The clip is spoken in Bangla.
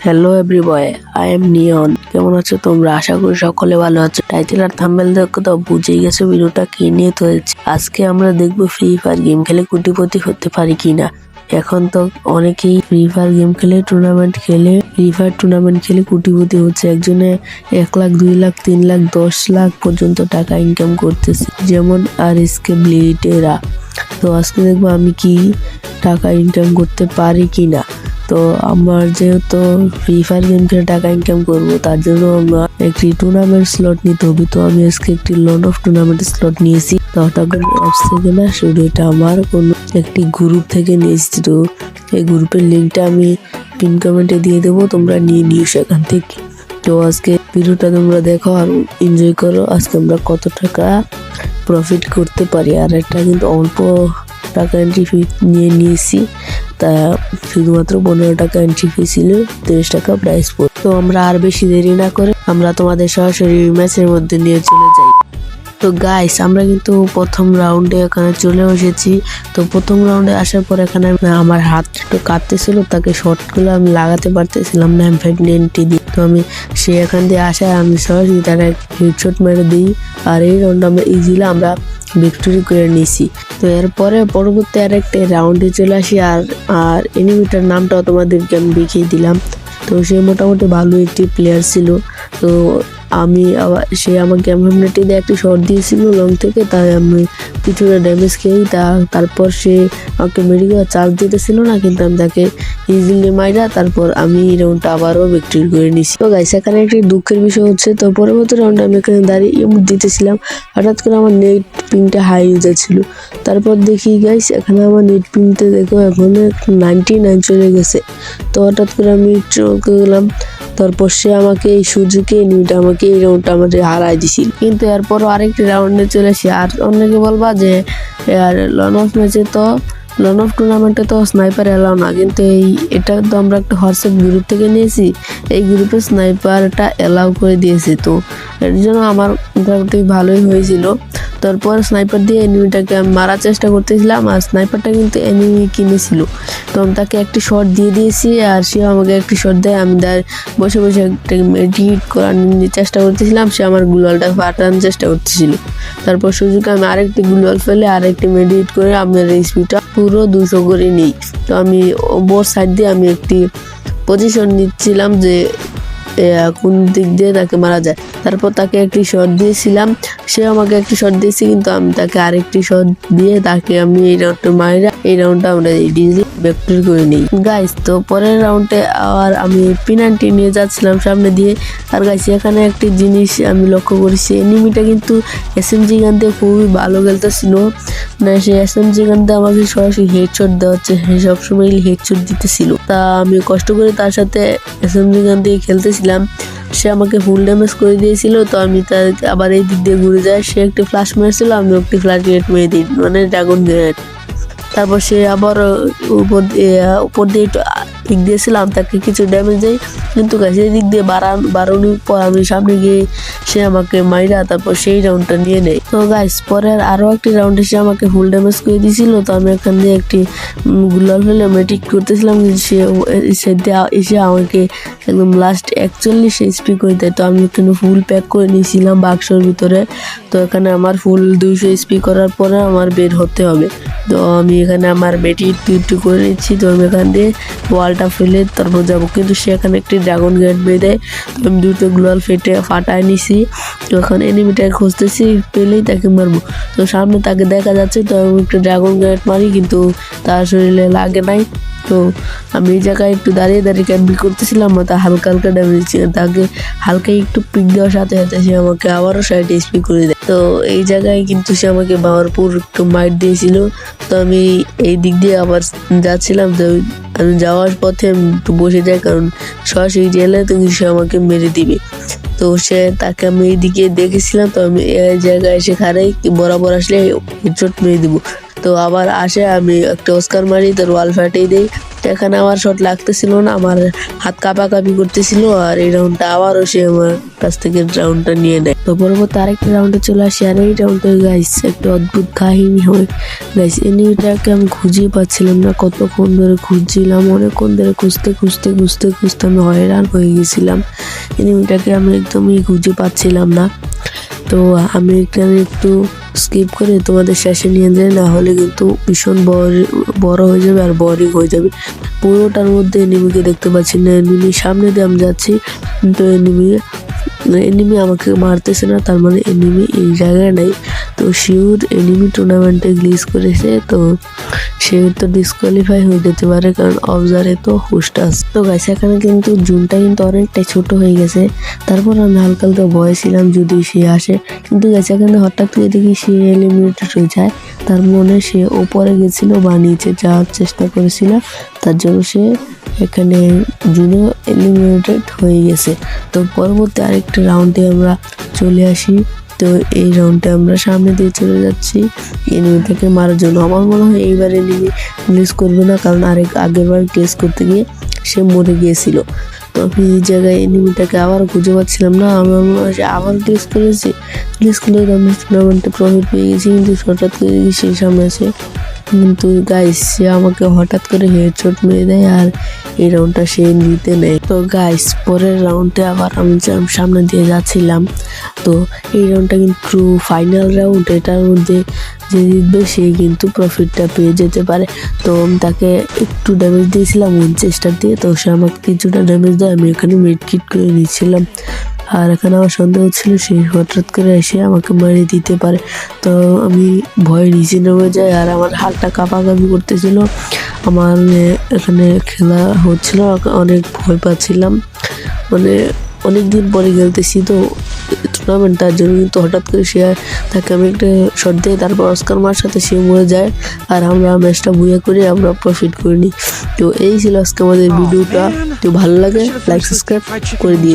হ্যালো এভরিবয়, আই এম নিয়ন। কেমন আছো তোমরা? আশা করি সকলে ভালো আছো। টাইটেল আর থাম্বনেল দেখো তো বুঝেই গেছো ভিডিওটা কি নিয়ে হয়েছে। আজকে আমরা দেখবো ফ্রি ফায়ার গেম খেলে কোটিপতি হতে পারি কিনা। এখন তো অনেকেই ফ্রি ফায়ার গেম খেলে ফ্রি ফায়ার টুর্নামেন্ট খেলে কোটিপতি হচ্ছে। একজনে 1 লাখ, 2 লাখ, 3 লাখ, 10 লাখ পর্যন্ত টাকা ইনকাম করতেছে, যেমন আর এসকে ব্লিটেরা। তো আজকে দেখবো আমি কি টাকা ইনকাম করতে পারি কিনা। তো আমার যেহেতু ফ্রি ফায়ার গেম খেলে টাকা ইনকাম করবো, তার জন্য আমার একটি টুর্নামেন্ট স্লট নিতে হবে। তো আমি আজকে একটি লট অফ টুর্নামেন্ট স্লট নিয়েছি। তো অ্যাপস থেকে না, শুধু এটা আমার কোনো একটি গ্রুপ থেকে নিয়েছি। তো এই গ্রুপের লিঙ্কটা আমি পিন কমেন্টে দিয়ে দেবো, তোমরা নিয়ে নিও সেখান থেকে। তো আজকে ভিডিওটা তোমরা দেখো আর এনজয় করো। আজকে আমরা কত টাকা প্রফিট করতে পারি। আর এটা কিন্তু অল্প টাকা এন্ট্রি ফি নিয়েছি, তা শুধুমাত্র 15 টাকা এন্ট্রি ফি ছিল, 30 টাকা প্রাইস পড়ে। তো আমরা আর বেশি দেরি না করে আমরা তোমাদের সরাসরি ম্যাচের মধ্যে নিয়ে চলে যাই। তো গাইস, আমরা কিন্তু প্রথম রাউন্ডে এখানে চলে এসেছি। তো প্রথম রাউন্ডে আসার পর এখানে আমার হাত একটু কাঁপতেছিল, তাকে শর্টগুলো আমি লাগাতে পারতেছিলাম না M590 দিয়ে। তো আমি এখান দিয়ে আসায় আমি সরাসরি তারা হেডশট মেরে দিই। আর এই রাউন্ড আমরা ইজিলি আমরা ভিক্টোরি করে নিয়েছি। তো এরপরে পরবর্তী আরেকটা রাউন্ডে চলে আসি। আর এনিমিটার নামটাও তোমাদেরকে আমি দেখিয়ে দিলাম। তো সে মোটামুটি ভালো একটি প্লেয়ার ছিল। তো সে আমাকে M590 দিয়ে একটি শট দিয়েছিল লং থেকে, তাই আমি কিছুটা ড্যামেজ খেয়েই তারপর সে আমাকে মেডিকেল চার্জ দিতেছিল না, কিন্তু আমি তাকে ইজিলি মাইরা তারপর আমি এই রাউন্ডটা আবারও ভিক্টোরি করে নিয়েছি। তো গাইস, এখানে একটি দুঃখের বিষয় হচ্ছে, তো পরবর্তী রাউন্ডে আমি এখানে দাঁড়িয়ে ইমোট দিতেছিলাম, হঠাৎ করে আমার নেট পিংটা হাই হয়ে যাচ্ছিল। তারপর দেখি গাইস, এখানে আমার নেট পিংটা দেখো এখন 99 চলে গেছে। তো হঠাৎ করে আমি চলে গেলাম, তারপর সে আমাকে এই সুযোগে এনিমিটা আমাকে এই রাউন্ডটা আমাদের হারাই দিছিল। কিন্তু এরপরও আরেকটি রাউন্ডে চলে আসি। আর অনেকে বলবা যে লন অফ ম্যাচে তো লন অফ টুর্নামেন্টে তো স্নাইপার এলাও না, কিন্তু এটা তো আমরা একটা হোয়াটসঅ্যাপ গ্রুপ থেকে নিয়েছি। এই গ্রুপে স্নাইপারটা এলাও করে দিয়েছে। তো এর জন্য আমার মোটামুটি ভালোই হয়েছিল। তারপর স্নাইপার দিয়ে এনিমিটাকে আমি মারার চেষ্টা করতেছিলাম, আর স্নাইপারটা কিন্তু এনিমি কিনেছিল। তো আমি তাকে একটি শট দিয়ে দিয়েছি, আর সে আমাকে একটি শট দেয়। আমি বসে বসে একটা মেডিট করার চেষ্টা করতেছিলাম, সে আমার গ্লোয়ালটা ফাটানোর চেষ্টা করতেছিল। তারপর সুযোগে আমি আরেকটি গ্লোয়াল ফেলে আরেকটি মেডিট করে আমার স্পিডটা পুরো 200 করে নিই। তো আমি বোর সাইড দিয়ে আমি একটি পজিশন নিচ্ছিলাম যে কোন দিক দিয়ে তাকে মারা যায়। তারপর তাকে একটি শট দিয়েছিলাম, সে আমাকে একটি শট দিয়েছে, কিন্তু আমি তাকে আরেকটি শট দিয়ে তাকে আমি এই রাউন্ডটা আমরা ইজিলি ভিক্টরি করে নিই গাইস। তো পরের রাউন্ডে আবার আমি P90 নিয়ে যাচ্ছিলাম সামনে দিয়ে। আর গাইস, এখানে একটি জিনিস আমি লক্ষ্য করেছি, এনিমিটা কিন্তু SMG গান দিয়ে খুবই ভালো খেলতেছিল না। সে SMG গান দিয়ে আমাকে সরাসরি হেডশট দেওয়া হচ্ছে, সবসময় হেডশট দিতেছিল। তা আমি কষ্ট করে তার সাথে SMG গান দিয়ে খেলতেছিলাম, সে আমাকে ফুল ড্যামেজ করে দিয়েছিল। তো আমি তার আবার এই দিক দিয়ে ঘুরে যাই, সে একটি ফ্ল্যাশ মেরেছিল, আমি একটি ফ্ল্যাশ গ্রেনেড মেরে দিই, মানে ড্রাগন গ্রেনেড। তারপর সে আবার উপর দিয়ে দিক দিয়েছিলাম, তাকে কিছু ড্যামেজ দেয়, কিন্তু সেই দিক দিয়ে বাড়ানোর পর আমি সামনে গিয়ে সে আমাকে মাইরা তারপর সেই রাউন্ডটা নিয়ে নেয়। তো গাইস, পরের আরও একটি রাউন্ডে সে আমাকে ফুল ড্যামেজ করে দিয়েছিল। তো আমি এখান দিয়ে একটি গুলাল ফেলে মেটিক করতেছিলাম, সে এসে আমাকে একদম লাস্ট 41 HP করে দেয়। তো আমি কিন্তু ফুল প্যাক করে নিয়েছিলাম বাক্সর ভিতরে। তো এখানে আমার ফুল 200 HP করার পরে আমার বের হতে হবে। তো আমি এখানে আমার মেটিক একটু করে নিচ্ছি। তো আমি এখান দিয়ে ওয়ালটা ফেলে তারপর যাবো, কিন্তু সে এখানে একটি ড্রাগন গ্রেনেড মেরে দেয়। তো আমি দুটো গ্লোয়াল ফাটায় নিছি। তো এখন এনিমিটাকে খুঁজতেছি, পেলেই তাকে মারবো। তো সামনে তাকে দেখা যাচ্ছে, তো আমি একটু ড্রাগন গ্রেনেড মারি, কিন্তু তার শরীরে লাগে নাই। তো আমি এই জায়গায় একটু দাঁড়িয়ে ক্যাম্পিং করতেছিলাম, তা হালকা ড্যামেজ, তাকে হালকা একটু পিক দেওয়ার সাথে সাথে সে আমাকে আবারও 60 HP করে দেয়। তো এই জায়গায় কিন্তু সে আমাকে ভরপুর একটু মাইট দিয়েছিল। তো আমি এই দিক দিয়ে আবার যাচ্ছিলাম, তো আমি যাওয়ার পথে আমি একটু বসে যাই, কারণ সরাসরি জেলে তো সে আমাকে মেরে দিবে। তো তাকে আমি এইদিকে দেখেছিলাম, তো আমি এই জায়গায় এসে খারাই বরাবর আসলে হেডশট মেরে দিব। তো আবার আসে, আমি একটা অস্কার মারি, তোর ওয়াল ফাটিয়ে দিই। এখানে আমার শট লাগতেছিল না, আমার হাত কাঁপাকাঁপি করতেছিল, আর এই রাউন্ডটা আবারও সে আমার কাছ থেকে রাউন্ডটা নিয়ে নেয়। তো পরবর্তী আরেকটা রাউন্ডে চলে আসি, আর এই রাউন্ডে গাইস একটা অদ্ভুত কাহিনী হয়। গাইস এনিমিটাকে আমি খুঁজে পাচ্ছিলাম না, কতক্ষণ ধরে খুঁজছিলাম, অনেকক্ষণ ধরে খুঁজতে খুঁজতে খুঁজতে খুঁজতে আমি হয়রান হয়ে গেছিলাম। এনিমিটাকে আমি একদমই খুঁজে পাচ্ছিলাম না। তো আমি এখানে একটু স্কিপ করে তোমাদের শেষে নিয়ে যাই, না হলে কিন্তু ভীষণ বড় হয়ে যাবে আর বোরিং হয়ে যাবে। পুরোটার মধ্যে এনিমিকে দেখতে পাচ্ছি না, এনিমি সামনে দিয়ে আমি যাচ্ছি কিন্তু এনিমি আমাকে মারতেছে না, তার মানে এনিমি এই জায়গায় নাই। তো শিওর এনিমি টুর্নামেন্টে গ্লিচ করেছে, তো সে তো ডিসকোয়ালিফাই হয়ে যেতে পারে, কারণ অবজারে তো হোস্ট আছে। তো গাইস এখানে কিন্তু জুনটা কিন্তু অনেকটাই ছোট হয়ে গেছে, তারপর আমি হালকা হালকা ভয় ছিলাম যদি সে আসে, কিন্তু গাইস এখানে হঠাৎ করে দেখি সে এলিমিনেটেড হয়ে যায়। তার মনে সে ওপরে গেছিল বা নিচে যাওয়ার চেষ্টা করেছিল, তার জন্য সে এখানে জুনও এলিমিনেটেড হয়ে গেছে। তো পরবর্তী আরেকটা রাউন্ডে আমরা চলে আসি। তো এই রাউন্ডে আমরা সামনে দিয়ে চলে যাচ্ছি এনিমিটাকে মারার জন্য। আমার মনে হয় এইবার এনিমি গ্লিচ করবে না, কারণ আগেরবার গ্লিচ করতে গিয়ে সে মরে গিয়েছিল। তো আমি এই জায়গায় এনিমিটাকে আবার খুঁজে পাচ্ছিলাম না, আমার মনে হয় আবার গ্লিচ করেছি। গ্লিচ করলে আমি টুর্নামেন্টে প্রফিট পেয়ে গেছি, কিন্তু হঠাৎ করে দেখি সেই সামনে আছে, কিন্তু গাইস সে আমাকে হঠাৎ করে হেডশট মেরে দেয় আর এই রাউন্ডটা সে নিতে নেয়। তো গাইস পরের রাউন্ডে আবার আমি সামনে দিয়ে যাচ্ছিলাম। তো এই রাউন্ডটা কিন্তু ফাইনাল রাউন্ড, এটার মধ্যে যে জিতবে সে কিন্তু প্রফিটটা পেয়ে যেতে পারে। তো আমি তাকে একটু ড্যামেজ দিয়েছিলাম উইনচেস্টার দিয়ে, তো সে আমাকে কিছুটা ড্যামেজ দেয়, আমি এখানে মেডকিট করে নিচ্ছিলাম। আর এখানে আমার সন্দেহ ছিল সে হঠাৎ করে এসে আমাকে মেরে দিতে পারে, তো আমি ভয়ে নিচে নেমে যাই, আর আমার হাতটা কাঁপাকাঁপি করতেছিল। আমার এখানে খেলা হচ্ছিল, অনেক ভয় পাচ্ছিলাম, মানে অনেক দিন পরে খেলতেছি তো টুর্নামেন্ট, তার জন্য। কিন্তু হঠাৎ করে সে তাকে আমি একটা শট দিই, তারপর অস্কার মার সাথে সে মরে যায়, আর আমরা ম্যাচটা বুয়া করে আমরা প্রফিট করে নিই। তো এই ছিল আজকে আমাদের ভিডিওটা। তো ভালো লাগে লাইক সাবস্ক্রাইব করে দিও।